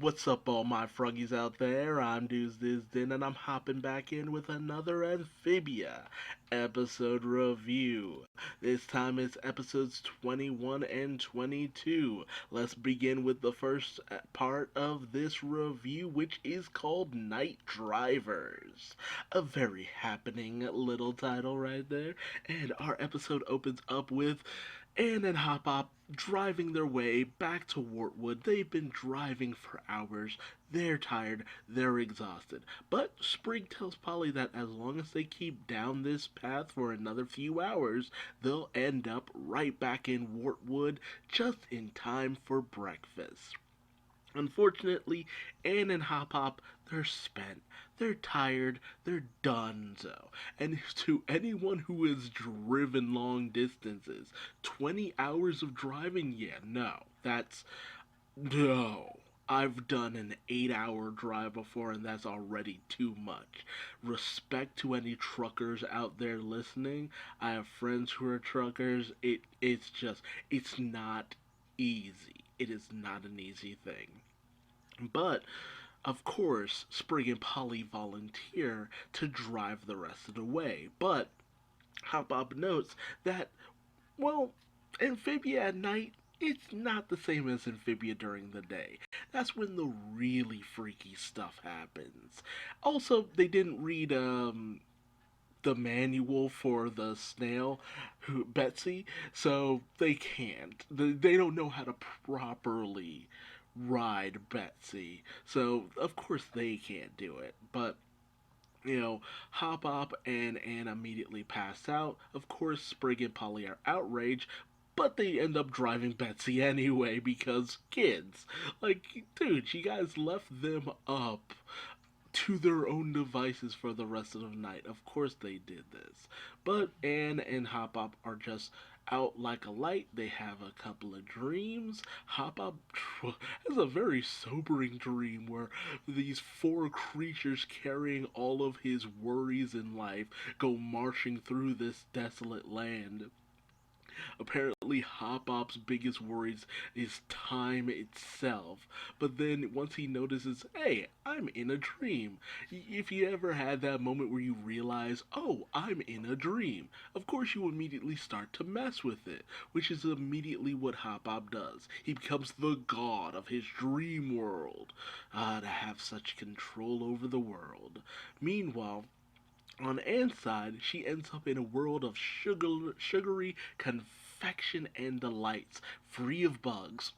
What's up, all my froggies out there? I'm Duuz-Diz-Din, and I'm hopping back in with another Amphibia episode review. This time it's episodes 21 and 22. Let's begin with the first part of this review, which is called Night Drivers. A very happening little title right there. And our episode opens up with Anne and Hop Hop driving their way back to Wartwood. They've been driving for hours. They're tired. They're exhausted. But Sprig tells Polly that as long as they keep down this path for another few hours, they'll end up right back in Wartwood just in time for breakfast. Unfortunately, Anne and Hop Hop, they're spent. They're tired. They're done so. And to anyone who has driven long distances, 20 hours of driving, yeah, no. No. I've done an 8-hour drive before, and that's already too much. Respect to any truckers out there listening. I have friends who are truckers. It's not easy. It is not an easy thing. But, of course, Sprig and Polly volunteer to drive the rest of the way. But Hop Hop notes that, well, Amphibia at night, it's not the same as Amphibia during the day. That's when the really freaky stuff happens. Also, they didn't read the manual for the snail, Betsy, so they can't. They don't know how to properly ride Betsy, so of course they can't do it. But Hop Hop and Anne immediately pass out. Of course, Sprig and Polly are outraged, but they end up driving Betsy anyway because kids. Like, dude, you guys left them up to their own devices for the rest of the night. Of course they did this. But Anne and Hop Hop are just out like a light. They have a couple of dreams. Hop Hop has a very sobering dream where these four creatures carrying all of his worries in life go marching through this desolate land. Apparently, Hop Hop's biggest worries is time itself. But then once he notices, hey, I'm in a dream. If you ever had that moment where you realize, oh, I'm in a dream, of course you immediately start to mess with it, which is immediately what Hop Hop does. He becomes the god of his dream world. To have such control over the world. Meanwhile, on Anne's side, she ends up in a world of sugary confection and delights, free of bugs.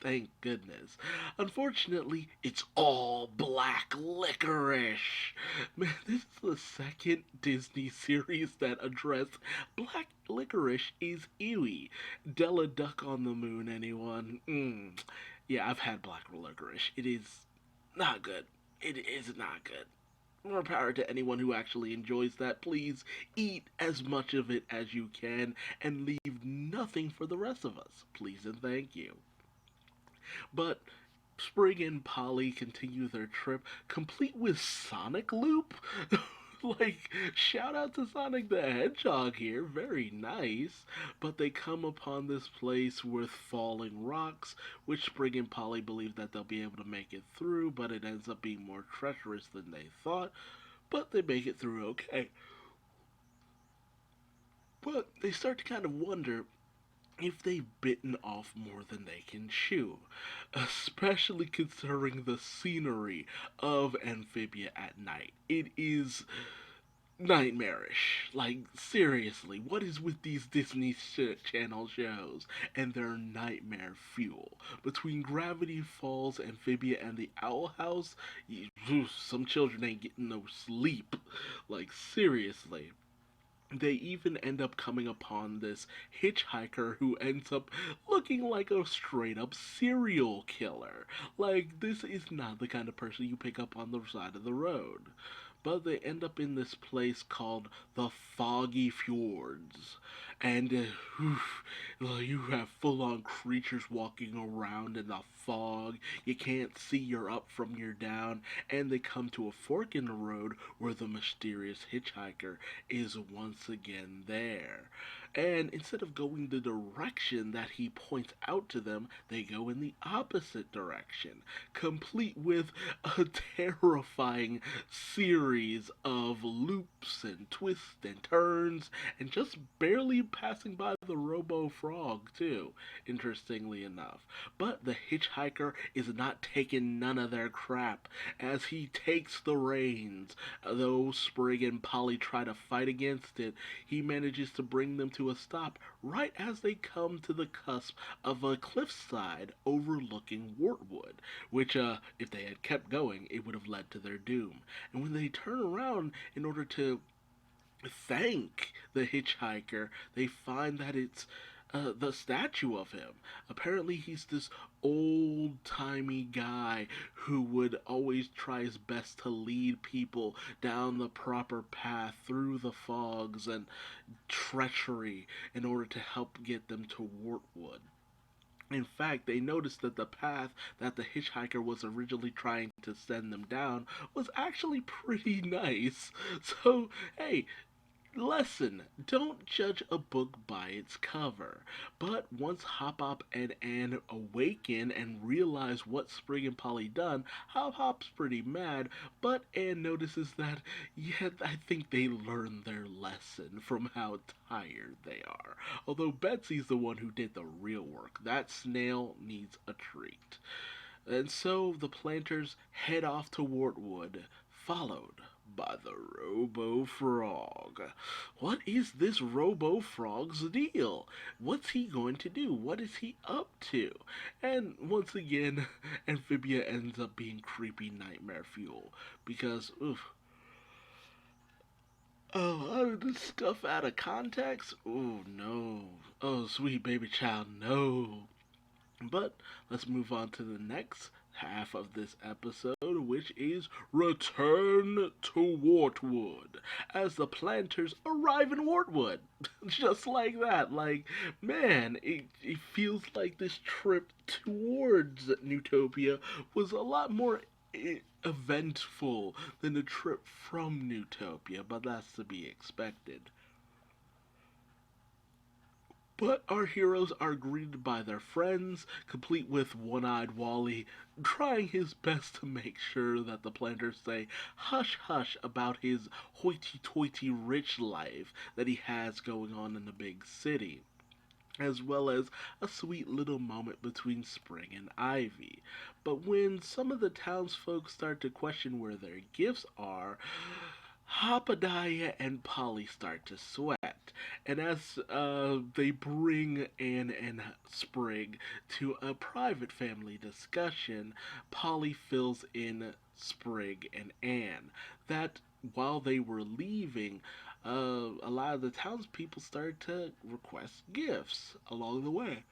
Thank goodness. Unfortunately, it's all black licorice. Man, this is the second Disney series that addressed black licorice is ewy. Della Duck on the Moon, anyone? Yeah, I've had black licorice. It is not good. It is not good. More power to anyone who actually enjoys that. Please eat as much of it as you can and leave nothing for the rest of us. Please and thank you. But Sprig and Polly continue their trip, complete with Sonic Loop. Like, shout out to Sonic the Hedgehog here, very nice. But they come upon this place with falling rocks, which Sprig and Polly believe that they'll be able to make it through, but it ends up being more treacherous than they thought. But they make it through okay. But they start to kind of wonder if they've bitten off more than they can chew, especially considering the scenery of Amphibia at night. It is nightmarish. Like, seriously, what is with these Disney Channel shows and their nightmare fuel? Between Gravity Falls, Amphibia, and the Owl House, some children ain't getting no sleep. Like, seriously. They even end up coming upon this hitchhiker who ends up looking like a straight up serial killer. Like, this is not the kind of person you pick up on the side of the road. But they end up in this place called the Foggy Fjords. and you have full-on creatures walking around in the fog. You can't see your up from your down, and they come to a fork in the road where the mysterious hitchhiker is once again there. And instead of going the direction that he points out to them, they go in the opposite direction, complete with a terrifying series of loops and twists and turns, and just barely passing by the Robo Frog, too, interestingly enough. But the hitchhiker is not taking none of their crap as he takes the reins. Though Sprig and Polly try to fight against it, he manages to bring them to a stop right as they come to the cusp of a cliffside overlooking Wartwood, which, if they had kept going, it would have led to their doom. And when they turn around in order to thank the hitchhiker, they find that it's the statue of him. Apparently, he's this old timey guy who would always try his best to lead people down the proper path through the fogs and treachery in order to help get them to Wartwood. In fact, they noticed that the path that the hitchhiker was originally trying to send them down was actually pretty nice. So, hey, lesson, don't judge a book by its cover. But once Hop Hop and Anne awaken and realize what Sprig and Polly done, Hop Hop's pretty mad, but Anne notices that, yeah, I think they learned their lesson from how tired they are. Although Betsy's the one who did the real work. That snail needs a treat. And so the planters head off to Wartwood, followed by the Robo Frog. What is this Robo Frog's deal? What's he going to do? What is he up to? And once again, Amphibia ends up being creepy nightmare fuel because, oof. Oh, this stuff out of context? Oh, no. Oh, sweet baby child, no. But let's move on to the next half of this episode, which is Return to Wartwood, as the planters arrive in Wartwood. Just like that. Like, man, it feels like this trip towards Newtopia was a lot more eventful than the trip from Newtopia, but that's to be expected. But our heroes are greeted by their friends, complete with One-Eyed Wally trying his best to make sure that the planters say hush hush about his hoity-toity rich life that he has going on in the big city, as well as a sweet little moment between Spring and Ivy. But when some of the townsfolk start to question where their gifts are, Hopadiah and Polly start to sweat, and as they bring Anne and Sprig to a private family discussion, Polly fills in Sprig and Anne that while they were leaving, a lot of the townspeople started to request gifts along the way.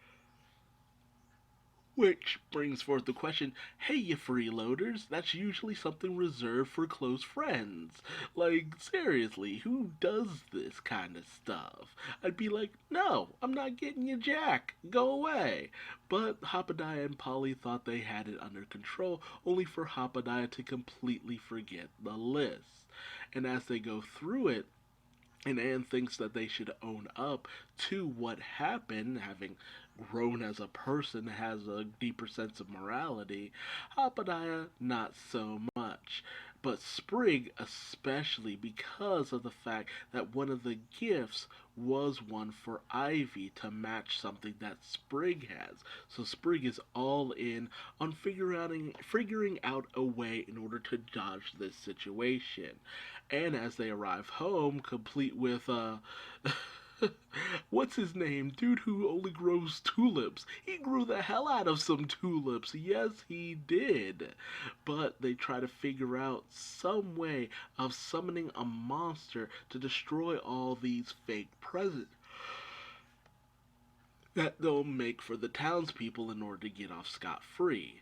Which brings forth the question, hey, you freeloaders, that's usually something reserved for close friends. Like, seriously, who does this kind of stuff? I'd be like, no, I'm not getting you jack. Go away. But Hopadiah and Polly thought they had it under control, only for Hopadiah to completely forget the list. And as they go through it, and Anne thinks that they should own up to what happened, having grown as a person, has a deeper sense of morality. Hopadiah, not so much. But Sprig, especially because of the fact that one of the gifts was one for Ivy to match something that Sprig has. So Sprig is all in on figuring out a way in order to dodge this situation. And as they arrive home, complete with what's his name? Dude who only grows tulips. He grew the hell out of some tulips. Yes, he did. But they try to figure out some way of summoning a monster to destroy all these fake presents that they'll make for the townspeople in order to get off scot-free.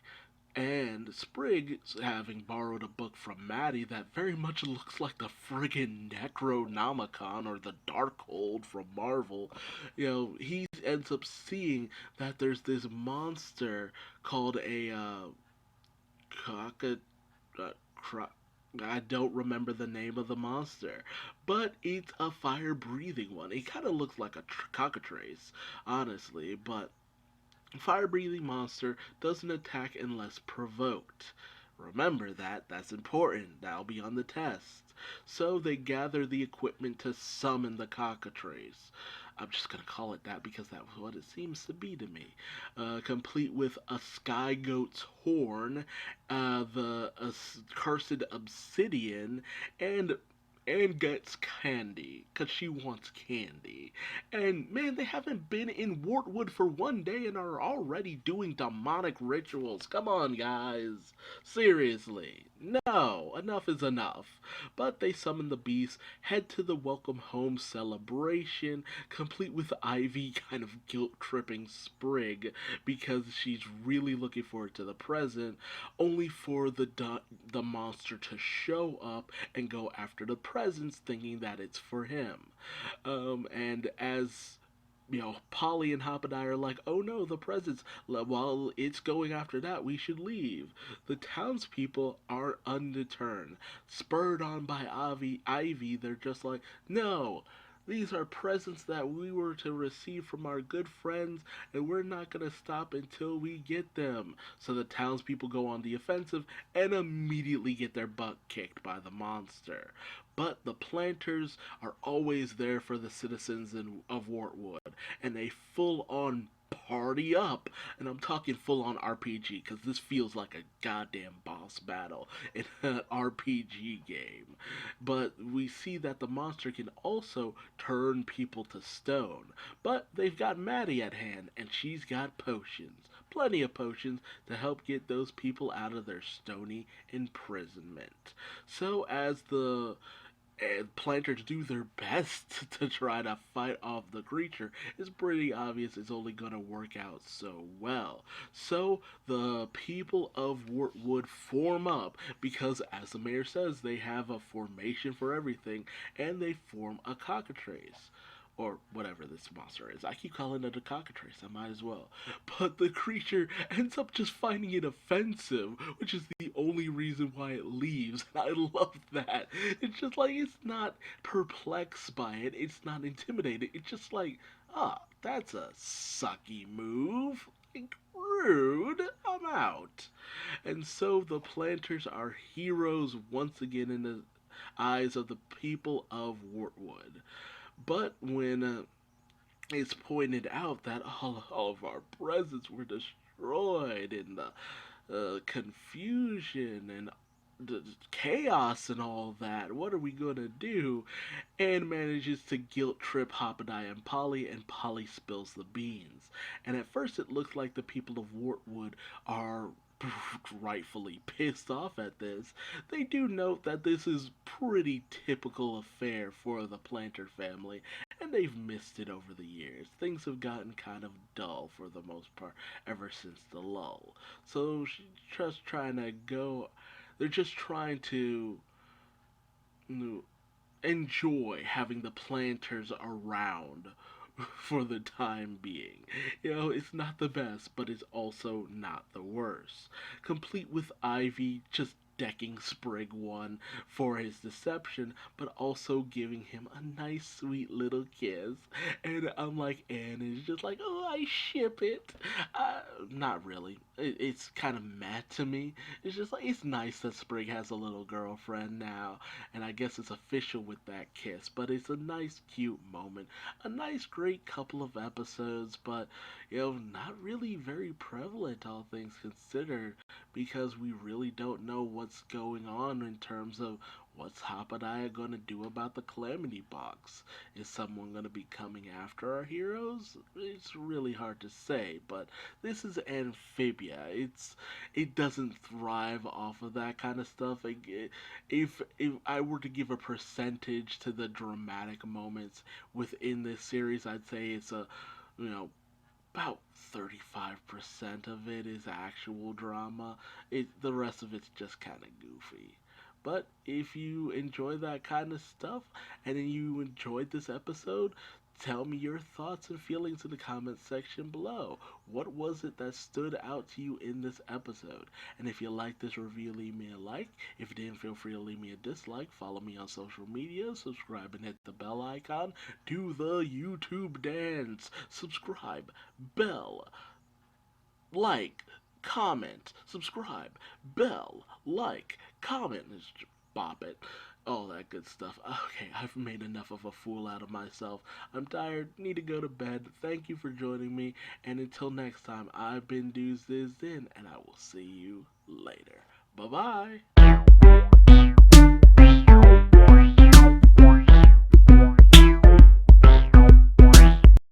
And Sprig, having borrowed a book from Maddie that very much looks like the friggin' Necronomicon or the Darkhold from Marvel, he ends up seeing that there's this monster called a cockatoo. Cro- I don't remember the name of the monster, but it's a fire breathing one. It kind of looks like a cockatrice, honestly, but fire breathing monster doesn't attack unless provoked. Remember that, that's important. That'll be on the test. So they gather the equipment to summon the cockatrice. I'm just gonna call it that because that's what it seems to be to me. Complete with a sky goat's horn, the cursed obsidian, and gets candy because she wants candy. And man, they haven't been in Wartwood for one day and are already doing demonic rituals. Come on, guys. Seriously. No, enough is enough. But they summon the beast, head to the welcome home celebration, complete with Ivy kind of guilt tripping Sprig because she's really looking forward to the present, only for the monster to show up and go after the presents, thinking that it's for him. And as Polly and Hoppedeye are like, oh no, the presents. While it's going after that, we should leave. The townspeople are undeterred. Spurred on by Ivy, they're just like, no, these are presents that we were to receive from our good friends, and we're not going to stop until we get them. So the townspeople go on the offensive and immediately get their butt kicked by the monster. But the planters are always there for the citizens of Wartwood, and they full on party up. And I'm talking full on RPG because this feels like a goddamn boss battle in an RPG game. But we see that the monster can also turn people to stone. But they've got Maddie at hand, and she's got potions. Plenty of potions to help get those people out of their stony imprisonment. So as the planters do their best to try to fight off the creature, it's pretty obvious it's only going to work out so well. So the people of Wartwood form up because, as the mayor says, they have a formation for everything, and they form a cockatrice or whatever this monster is. I keep calling it a cockatrice, I might as well. But the creature ends up just finding it offensive, which is the only reason why it leaves. And I love that. It's just like, it's not perplexed by it, it's not intimidated. It's just like, that's a sucky move. Like, rude. I'm out. And so the planters are heroes once again in the eyes of the people of Wartwood. But when it's pointed out that all of our presents were destroyed in the confusion and the chaos and all that, what are we gonna do? And manages to guilt trip Hoppedeye and Polly spills the beans. And at first it looks like the people of Wartwood are rightfully pissed off at this. They do note that this is pretty typical affair for the Planter family, and they've missed it over the years. Things have gotten kind of dull for the most part ever since the lull. So she's just trying to go. They're just trying to enjoy having the planters around for the time being. It's not the best, but it's also not the worst. Complete with Ivy just decking Sprig one for his deception, but also giving him a nice, sweet little kiss. And I'm like, Anne is just like, oh, I ship it. Not really. It's kind of mad to me. It's just like, it's nice that Sprig has a little girlfriend now, and I guess it's official with that kiss, but it's a nice, cute moment. A nice, great couple of episodes, but, not really very prevalent, all things considered, because we really don't know what's going on in terms of what's Hoppedeye going to do about the Calamity Box. Is someone going to be coming after our heroes? It's really hard to say, but this is Amphibia. It doesn't thrive off of that kind of stuff. If I were to give a percentage to the dramatic moments within this series, I'd say it's a you know about 35% of it is actual drama. The rest of it's just kind of goofy. But if you enjoy that kind of stuff and you enjoyed this episode, tell me your thoughts and feelings in the comments section below. What was it that stood out to you in this episode? And if you liked this review, leave me a like. If you didn't, feel free to leave me a dislike. Follow me on social media. Subscribe and hit the bell icon. Do the YouTube dance. Subscribe. Bell. Like. Comment. Subscribe. Bell. Like. Comment. Just bop it. All that good stuff. Okay, I've made enough of a fool out of myself. I'm tired, need to go to bed. Thank you for joining me, and until next time, I've been Duuz-Diz-Din, and I will see you later. Bye-bye.